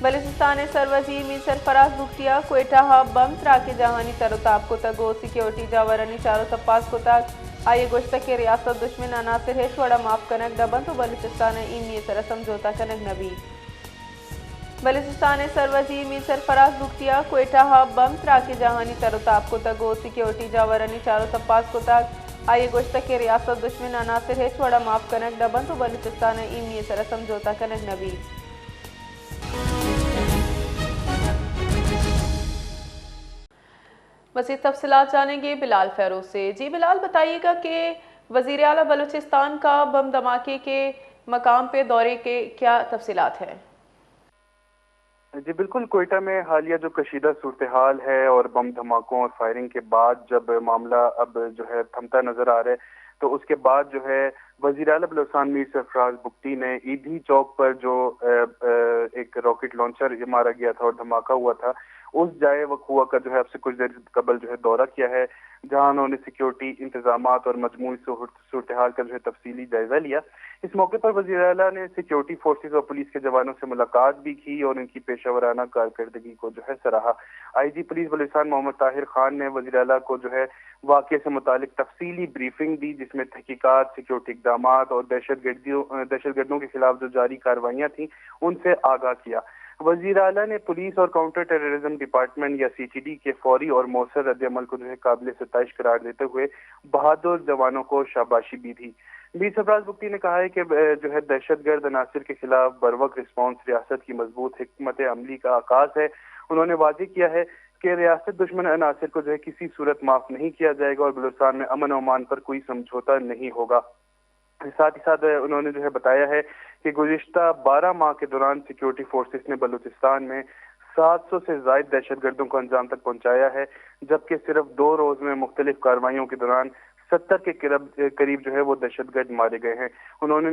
बलूचिस्तान सरवज़ीर मीर सरफराज बुगटिया कोयटा बम त्राके जहानी तरोताब को तगो सिक्योरिटी जावरनी चारों तपास को तक आइए गोश्त के रियासत दुश्मन अनासिर है छोड़ा माफ कनक दबन तो बलूचिस्तान ईमी तरह समझौता कनक नबी बलूचिस्तान सरवज़ीर मीर सरफराज बुगटिया कोयटा बम त्राके जहानी तरोताब को तगो सिक्योरिटी जावरनी चारों तपास को तक आइए गोश्त के रियासत दुश्मन अनासिर है छोड़ा माफ कनक दबन तो बलूचिस्तान ईमी तरह समझौता कनक नबी। मज़ीद तफसीलात जानेंगे बिलाल फेरोज से। जी बिलाल, बताइएगा कि वज़ीर आला बलूचिस्तान का बम धमाके के मकाम पे दौरे के क्या तफसीलात हैं? जी बिल्कुल, कोयटा में हालिया जो कशीदा सूरत हाल है और बम धमाकों और फायरिंग के बाद जब मामला अब जो है थमता नजर आ रहा है, तो उसके बाद जो है वज़ीर आला बलूचिस्तान मीर सरफराज बुगटी ने ईदी चौक पर जो एक रॉकेट लॉन्चर मारा गया था और धमाका हुआ था, उस जाए वक़ुआ का जो है आपसे कुछ देर कबल जो है दौरा किया है, जहां उन्होंने सिक्योरिटी इंतजामात और मजमूई सूरत हाल का जो है तफसीली जायजा लिया। इस मौके पर वज़ीर आला ने सिक्योरिटी फोर्सेस और पुलिस के जवानों से मुलाकात भी की और इनकी पेशावराना कारकर्दगी को जो है सराहा। IG पुलिस बलूचिस्तान मोहम्मद ताहिर खान ने वज़ीर आला को जो है वाक़े से मुतालिक तफसीली ब्रीफिंग दी, जिसमें तहकीकात, सिक्योरिटी इक़दामात और दहशतगर्दों के खिलाफ जो जारी कार्रवाइयाँ थी उनसे आगाह किया। वज़ीर आला ने पुलिस और काउंटर टेररिज्म डिपार्टमेंट या CTD के फौरी और मौसर रद्द-ए-अमल को जो है काबिल सताइश करार देते हुए बहादुर जवानों को शाबाशी भी दी। मीर सरफराज बुगटी ने कहा है कि जो है दहशतगर्द अनासिर के खिलाफ बरवक्त रिस्पॉन्स रियासत की मजबूत हिकमत अमली का आगाज है। उन्होंने वाज़ेह किया है कि रियासत दुश्मन अनासिर को जो है किसी सूरत माफ नहीं किया जाएगा और बलूचिस्तान में अमन और अमान पर कोई समझौता नहीं होगा। साथ ही साथ उन्होंने जो है बताया है कि गुज़िश्ता 12 माह के दौरान सिक्योरिटी फोर्सेस ने बलूचिस्तान में 700 से ज़ायद दहशतगर्दों को अंजाम तक पहुंचाया है, जबकि सिर्फ 2 रोज में मुख्तलिफ कार्रवाइयों के दौरान 70 के करीब जो है वो दहशतगर्द मारे गए हैं। उन्होंने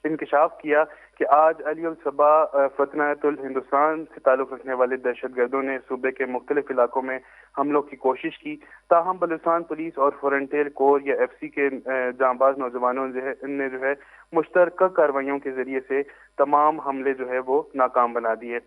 इंकशाफ किया कि आज अली अल सबा फतनातुल हिंदुस्तान से ताल्लुक़ रखने वाले दहशतगर्दों ने सूबे के मुख्तलिफ इलाकों में हमलों की कोशिश की, ताहम बलूचिस्तान पुलिस और फ्रंटियर कोर या FC के जांबाज नौजवानों ने जो है मुश्तरका कार्रवाइयों के जरिए से तमाम हमले जो है वो नाकाम बना दिए।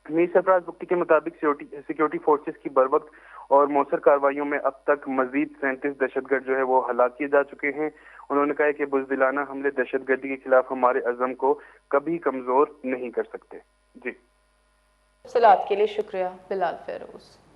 मीर सरफराज बुगटी के मुताबिक सिक्योरिटी फोर्सेस की बरवक्त और मौसर कार्रवाइयों में अब तक मजीद 37 दहशतगर्द जो है वो हलाक किए जा चुके हैं। उन्होंने कहा कि बुज़दिलाना हमले दहशतगर्दी के खिलाफ हमारे अज़म को कभी कमजोर नहीं कर सकते। जी, तफसीलात के लिए शुक्रिया बिलाल फेरोज।